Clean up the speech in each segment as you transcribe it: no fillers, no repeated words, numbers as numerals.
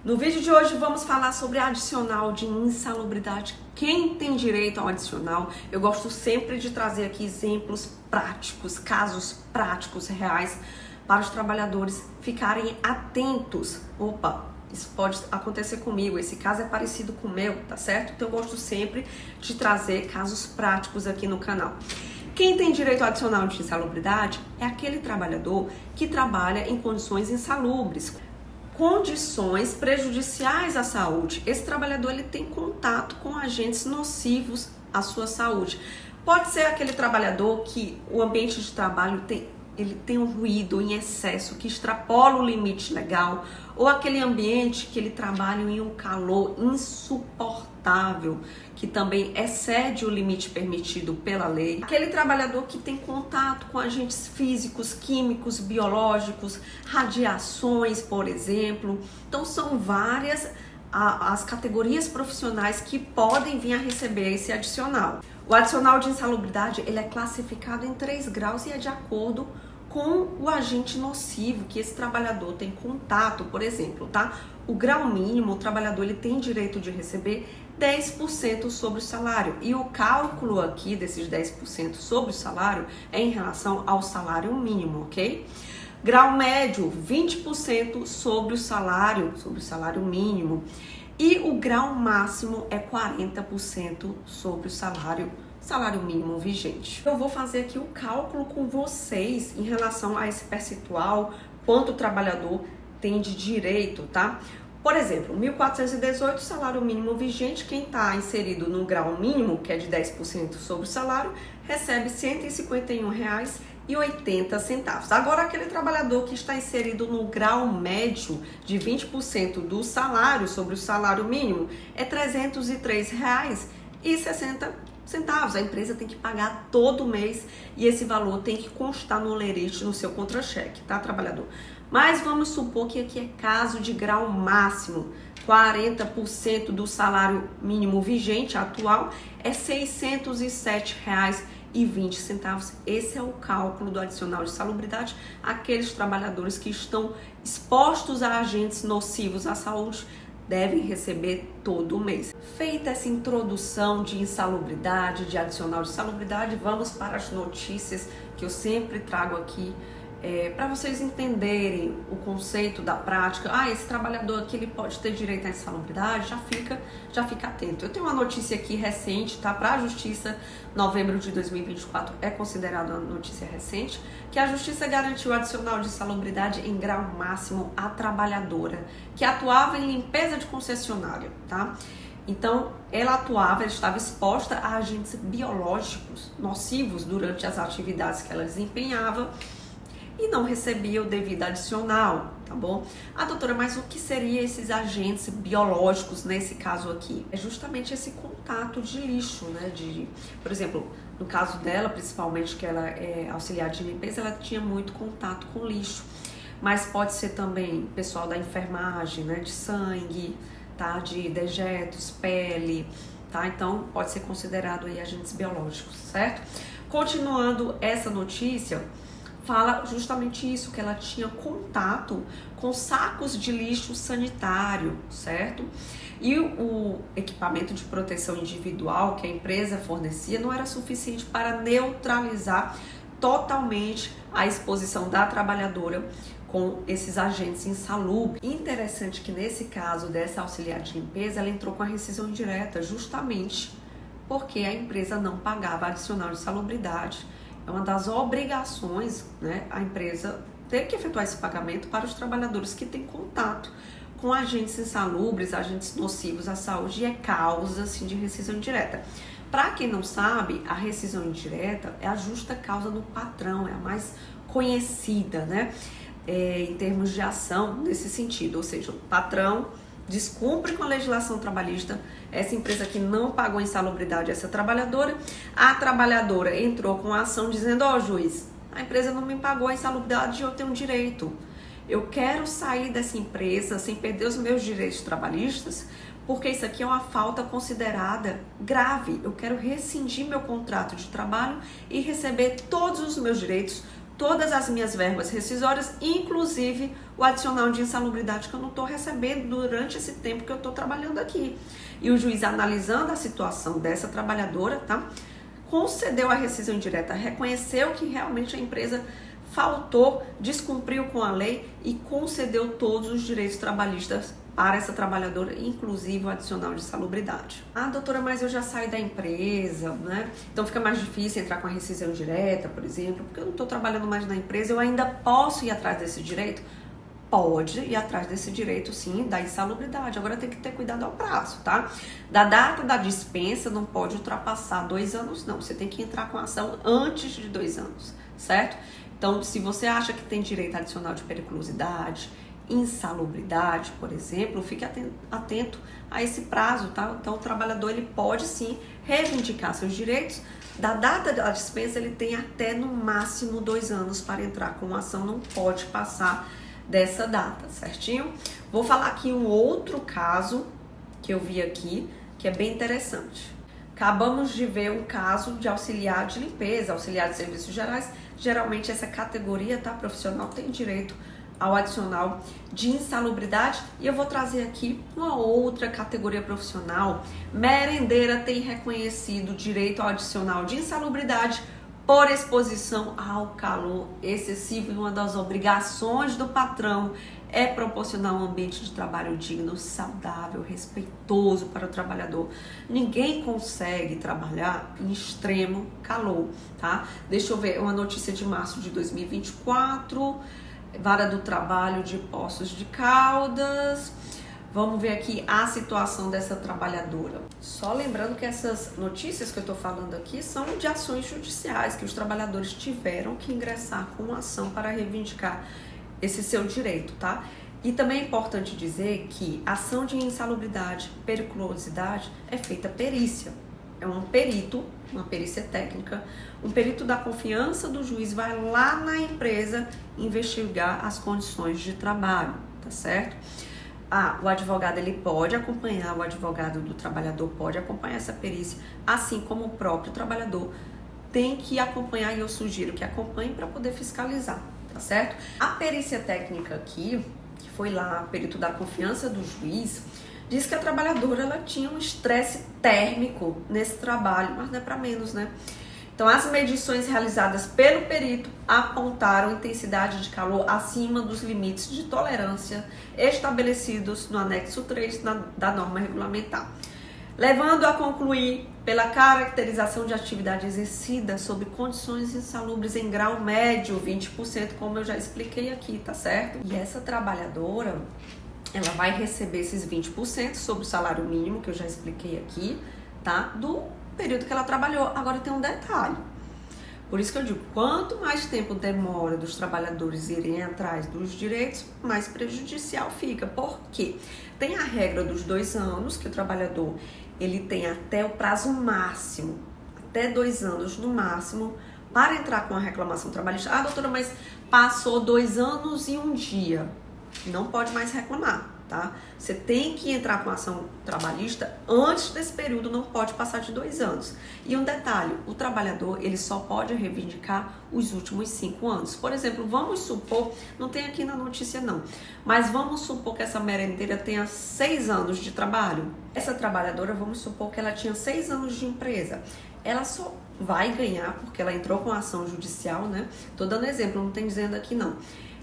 No vídeo de hoje vamos falar sobre adicional de insalubridade. Quem tem direito ao adicional? Eu gosto sempre de trazer aqui exemplos práticos, casos práticos reais para os trabalhadores ficarem atentos. Opa, isso pode acontecer comigo, esse caso é parecido com o meu, tá certo? Então eu gosto sempre de trazer casos práticos aqui no canal. Quem tem direito ao adicional de insalubridade é aquele trabalhador que trabalha em condições insalubres, condições prejudiciais à saúde. Esse trabalhador ele tem contato com agentes nocivos à sua saúde. Pode ser aquele trabalhador que o ambiente de trabalho tem um ruído em excesso que extrapola o limite legal, ou aquele ambiente que ele trabalha em um calor insuportável, que também excede o limite permitido pela lei. Aquele trabalhador que tem contato com agentes físicos, químicos, biológicos, radiações, por exemplo. Então são várias as categorias profissionais que podem vir a receber esse adicional. O adicional de insalubridade ele é classificado em 3 graus e é de acordo com o agente nocivo que esse trabalhador tem contato, por exemplo, tá? O grau mínimo, o trabalhador ele tem direito de receber 10% sobre o salário. E o cálculo aqui desses 10% sobre o salário é em relação ao salário mínimo, ok? Grau médio, 20% sobre o salário mínimo. E o grau máximo é 40% sobre o salário mínimo vigente. Eu vou fazer aqui o cálculo com vocês em relação a esse percentual, quanto o trabalhador tem de direito, tá? Por exemplo, 1.418, salário mínimo vigente, quem está inserido no grau mínimo, que é de 10% sobre o salário, recebe R$ 151,80. Agora, aquele trabalhador que está inserido no grau médio de 20% do salário sobre o salário mínimo, é R$ 303,60. A empresa tem que pagar todo mês e esse valor tem que constar no lerite, no seu contra-cheque, tá, trabalhador? Mas vamos supor que aqui é caso de grau máximo, 40% do salário mínimo vigente atual é R$ 607,20. Esse é o cálculo do adicional de salubridade. Aqueles trabalhadores que estão expostos a agentes nocivos à saúde devem receber todo mês. Feita essa introdução de insalubridade, de adicional de salubridade, vamos para as notícias que eu sempre trago aqui para vocês entenderem o conceito da prática. Esse trabalhador aqui ele pode ter direito à insalubridade, já fica atento. Eu tenho uma notícia aqui recente, tá? Para a Justiça, novembro de 2024 é considerada uma notícia recente, que a Justiça garantiu adicional de insalubridade em grau máximo à trabalhadora que atuava em limpeza de concessionária, tá? Então, ela estava exposta a agentes biológicos nocivos durante as atividades que ela desempenhava e não recebia o devido adicional, tá bom? Doutora, mas o que seriam esses agentes biológicos nesse caso aqui? É justamente esse contato de lixo, né? Por exemplo, no caso dela, principalmente que ela é auxiliar de limpeza, ela tinha muito contato com lixo. Mas pode ser também pessoal da enfermagem, né? De sangue, tá? De dejetos, pele, tá? Então, pode ser considerado aí agentes biológicos, certo? Continuando essa notícia, fala justamente isso, que ela tinha contato com sacos de lixo sanitário, certo? E o equipamento de proteção individual que a empresa fornecia não era suficiente para neutralizar totalmente a exposição da trabalhadora com esses agentes insalubres. Interessante que nesse caso dessa auxiliar de limpeza, ela entrou com a rescisão direta justamente porque a empresa não pagava adicional de salubridade. É uma das obrigações, né? A empresa ter que efetuar esse pagamento para os trabalhadores que têm contato com agentes insalubres, agentes nocivos à saúde, e é causa assim, de rescisão indireta. Para quem não sabe, a rescisão indireta é a justa causa do patrão, é a mais conhecida, né? Em termos de ação nesse sentido, ou seja, o patrão descumpre com a legislação trabalhista, essa empresa que não pagou insalubridade a essa trabalhadora, a trabalhadora entrou com a ação dizendo, juiz, a empresa não me pagou a insalubridade e eu tenho direito. Eu quero sair dessa empresa sem perder os meus direitos trabalhistas, porque isso aqui é uma falta considerada grave. Eu quero rescindir meu contrato de trabalho e receber todos os meus direitos todas as minhas verbas rescisórias, inclusive o adicional de insalubridade que eu não estou recebendo durante esse tempo que eu estou trabalhando aqui. E o juiz, analisando a situação dessa trabalhadora, tá, concedeu a rescisão indireta, reconheceu que realmente a empresa faltou, descumpriu com a lei e concedeu todos os direitos trabalhistas para essa trabalhadora, inclusive o adicional de insalubridade. Ah, doutora, mas eu já saio da empresa, né? Então fica mais difícil entrar com a rescisão direta, por exemplo, porque eu não estou trabalhando mais na empresa, eu ainda posso ir atrás desse direito? Pode ir atrás desse direito, sim, da insalubridade. Agora tem que ter cuidado ao prazo, tá? Da data da dispensa não pode ultrapassar 2 anos, não. Você tem que entrar com a ação antes de 2 anos, certo? Então, se você acha que tem direito adicional de periculosidade, insalubridade, por exemplo, fique atento a esse prazo, tá? Então, o trabalhador ele pode sim reivindicar seus direitos. Da data da dispensa, ele tem até no máximo 2 anos para entrar com a ação, não pode passar dessa data, certinho? Vou falar aqui um outro caso que eu vi aqui, que é bem interessante. Acabamos de ver um caso de auxiliar de limpeza, auxiliar de serviços gerais. Geralmente essa categoria, tá, profissional, tem direito ao adicional de insalubridade. E eu vou trazer aqui uma outra categoria profissional. Merendeira tem reconhecido direito ao adicional de insalubridade por exposição ao calor excessivo. E uma das obrigações do patrão é proporcionar um ambiente de trabalho digno, saudável, respeitoso para o trabalhador. Ninguém consegue trabalhar em extremo calor, tá? Deixa eu ver uma notícia de março de 2024, Vara do Trabalho de Poços de Caldas. Vamos ver aqui a situação dessa trabalhadora. Só lembrando que essas notícias que eu estou falando aqui são de ações judiciais, que os trabalhadores tiveram que ingressar com uma ação para reivindicar esse seu direito, tá? E também é importante dizer que ação de insalubridade, periculosidade é feita perícia. É um perito, uma perícia técnica, um perito da confiança do juiz vai lá na empresa investigar as condições de trabalho, tá certo? O advogado ele pode acompanhar, o advogado do trabalhador pode acompanhar essa perícia, assim como o próprio trabalhador tem que acompanhar, e eu sugiro que acompanhe para poder fiscalizar, tá certo? A perícia técnica aqui, que foi lá, perito da confiança do juiz, diz que a trabalhadora ela tinha um estresse térmico nesse trabalho, mas não é para menos, né? Então, as medições realizadas pelo perito apontaram intensidade de calor acima dos limites de tolerância estabelecidos no anexo 3 da norma regulamentar, levando a concluir pela caracterização de atividade exercida sob condições insalubres em grau médio, 20%, como eu já expliquei aqui, tá certo? E essa trabalhadora, ela vai receber esses 20% sobre o salário mínimo, que eu já expliquei aqui, tá? Do período que ela trabalhou. Agora tem um detalhe. Por isso que eu digo, quanto mais tempo demora dos trabalhadores irem atrás dos direitos, mais prejudicial fica. Por quê? Tem a regra dos 2 anos, que o trabalhador ele tem até o prazo máximo, até 2 anos no máximo, para entrar com a reclamação trabalhista. Ah, doutora, mas passou 2 anos e 1 dia. Não pode mais reclamar, tá? Você tem que entrar com ação trabalhista antes desse período, não pode passar de 2 anos. E um detalhe, o trabalhador, ele só pode reivindicar os últimos 5 anos. Por exemplo, vamos supor, não tem aqui na notícia não, mas vamos supor que essa merendeira tenha 6 anos de trabalho. Essa trabalhadora, vamos supor que ela tinha 6 anos de empresa. Ela só vai ganhar, porque ela entrou com ação judicial, né? Tô dando exemplo, não tem dizendo aqui não.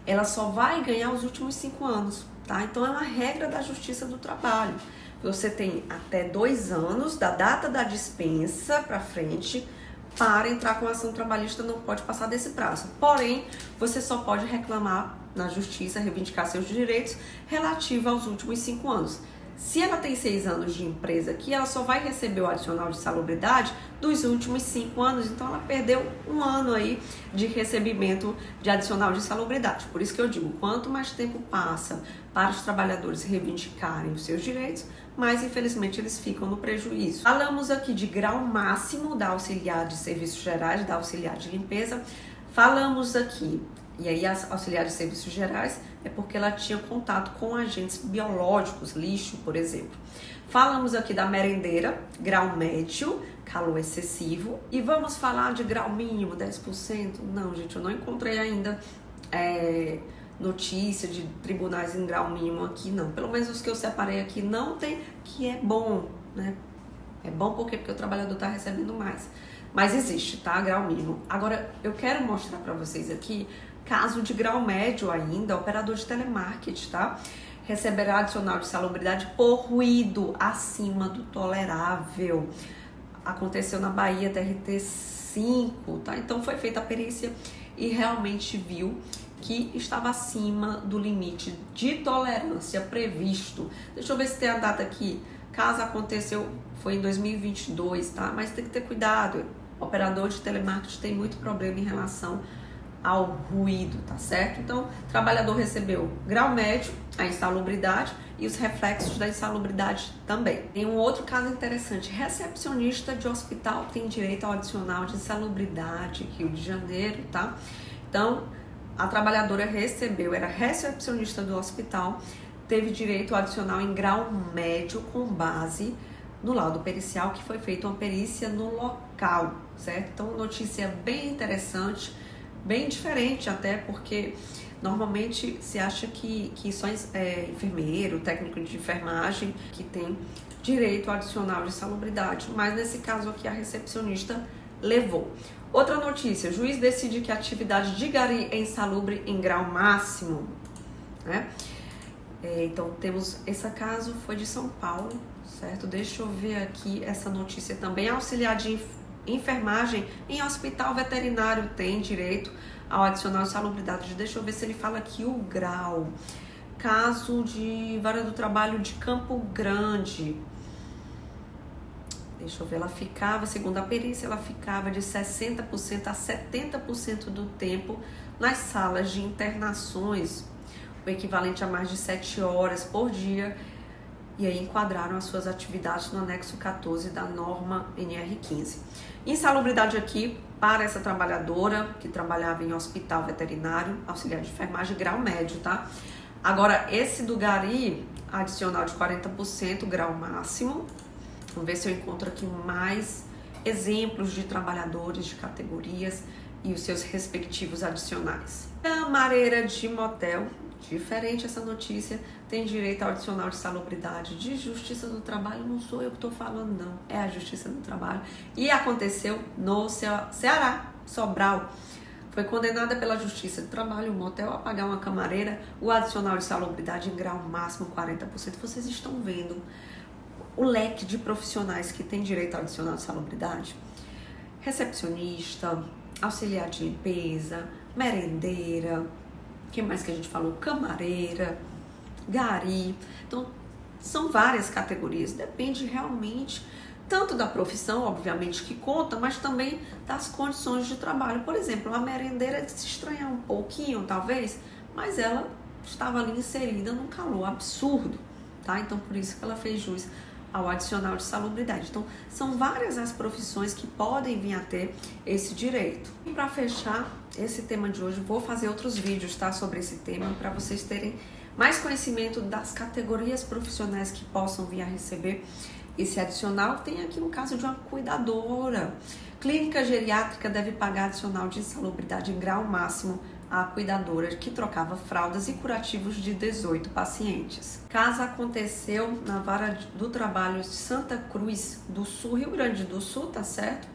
Ela só vai ganhar os últimos 5 anos, tá? Então é uma regra da Justiça do Trabalho. Você tem até 2 anos da data da dispensa para frente para entrar com ação trabalhista, não pode passar desse prazo. Porém, você só pode reclamar na Justiça, reivindicar seus direitos relativos aos últimos 5 anos. Se ela tem 6 anos de empresa aqui, ela só vai receber o adicional de salubridade dos últimos 5 anos. Então, ela perdeu 1 ano aí de recebimento de adicional de salubridade. Por isso que eu digo, quanto mais tempo passa para os trabalhadores reivindicarem os seus direitos, mais, infelizmente, eles ficam no prejuízo. Falamos aqui de grau máximo da auxiliar de serviços gerais, da auxiliar de limpeza. Falamos aqui, e aí a auxiliar de serviços gerais é porque ela tinha contato com agentes biológicos, lixo, por exemplo. Falamos aqui da merendeira, grau médio, calor excessivo. E vamos falar de grau mínimo, 10%? Não, gente, eu não encontrei ainda notícia de tribunais em grau mínimo aqui, não. Pelo menos os que eu separei aqui não tem, que é bom, né? É bom porque o trabalhador está recebendo mais. Mas existe, tá? Grau mínimo. Agora, eu quero mostrar para vocês aqui caso de grau médio ainda, operador de telemarketing, tá? Receberá adicional de salubridade por ruído acima do tolerável. Aconteceu na Bahia, TRT 5, tá? Então foi feita a perícia e realmente viu que estava acima do limite de tolerância previsto. Deixa eu ver se tem a data aqui. Caso aconteceu, foi em 2022, tá? Mas tem que ter cuidado. O operador de telemarketing tem muito problema em relação ao ruído, tá certo? Então, o trabalhador recebeu grau médio, a insalubridade e os reflexos da insalubridade também. Tem um outro caso interessante. Recepcionista de hospital tem direito ao adicional de insalubridade, Rio de Janeiro, tá? Então, a trabalhadora recebeu, era recepcionista do hospital, teve direito ao adicional em grau médio com base no laudo pericial, que foi feita uma perícia no local, certo? Então, notícia bem interessante, bem diferente até, porque normalmente se acha que só enfermeiro, técnico de enfermagem que tem direito ao adicional de salubridade, mas nesse caso aqui a recepcionista levou. Outra notícia, juiz decide que a atividade de gari é insalubre em grau máximo, né? Então temos, esse caso foi de São Paulo, certo? Deixa eu ver aqui essa notícia também. Auxiliar de enfermagem em hospital veterinário tem direito ao adicional de salubridade. Deixa eu ver se ele fala aqui o grau. Caso de vara do trabalho de Campo Grande. Deixa eu ver, ela ficava, segundo a perícia, ela ficava de 60% a 70% do tempo nas salas de internações, o equivalente a mais de 7 horas por dia, e aí enquadraram as suas atividades no anexo 14 da norma NR15. Insalubridade aqui para essa trabalhadora que trabalhava em hospital veterinário, auxiliar de enfermagem, grau médio, tá? Agora, esse do gari, adicional de 40%, grau máximo. Vamos ver se eu encontro aqui mais exemplos de trabalhadores de categorias e os seus respectivos adicionais. Camareira de motel, diferente essa notícia, tem direito ao adicional de salubridade de Justiça do Trabalho. Não sou eu que estou falando, não. É a Justiça do Trabalho. E aconteceu no Ceará, Sobral. Foi condenada pela Justiça do Trabalho o motel a pagar uma camareira o adicional de salubridade em grau máximo 40%. Vocês estão vendo o leque de profissionais que têm direito ao adicional de salubridade? Recepcionista, auxiliar de limpeza, merendeira, o que mais que a gente falou? Camareira, gari. Então, são várias categorias, depende realmente tanto da profissão, obviamente, que conta, mas também das condições de trabalho. Por exemplo, a merendeira se estranhar um pouquinho, talvez, mas ela estava ali inserida num calor absurdo, tá? Então, por isso que ela fez jus ao adicional de salubridade. Então, são várias as profissões que podem vir a ter esse direito. E para fechar esse tema de hoje, vou fazer outros vídeos, tá, sobre esse tema, para vocês terem mais conhecimento das categorias profissionais que possam vir a receber esse adicional. Tem aqui um caso de uma cuidadora. Clínica geriátrica deve pagar adicional de insalubridade em grau máximo à cuidadora que trocava fraldas e curativos de 18 pacientes. Caso aconteceu na vara do trabalho de Santa Cruz do Sul, Rio Grande do Sul, tá certo?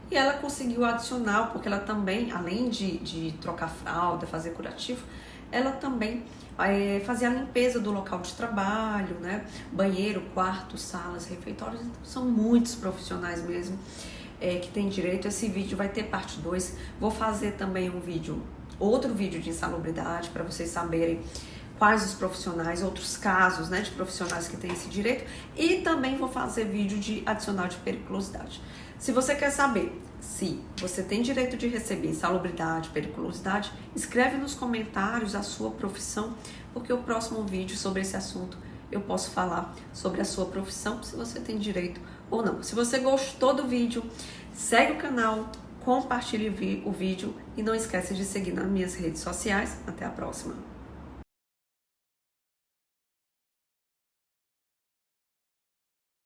E ela conseguiu adicional, porque ela também, além de trocar fralda, fazer curativo, ela também fazia a limpeza do local de trabalho, né? Banheiro, quarto, salas, refeitórios. Então, são muitos profissionais mesmo que têm direito. Esse vídeo vai ter parte 2. Vou fazer também outro vídeo de insalubridade, para vocês saberem quais os profissionais, outros casos, né, de profissionais que têm esse direito. E também vou fazer vídeo de adicional de periculosidade. Se você quer saber se você tem direito de receber insalubridade, periculosidade, escreve nos comentários a sua profissão, porque o próximo vídeo sobre esse assunto eu posso falar sobre a sua profissão, se você tem direito ou não. Se você gostou do vídeo, segue o canal, compartilhe o vídeo e não esquece de seguir nas minhas redes sociais. Até a próxima!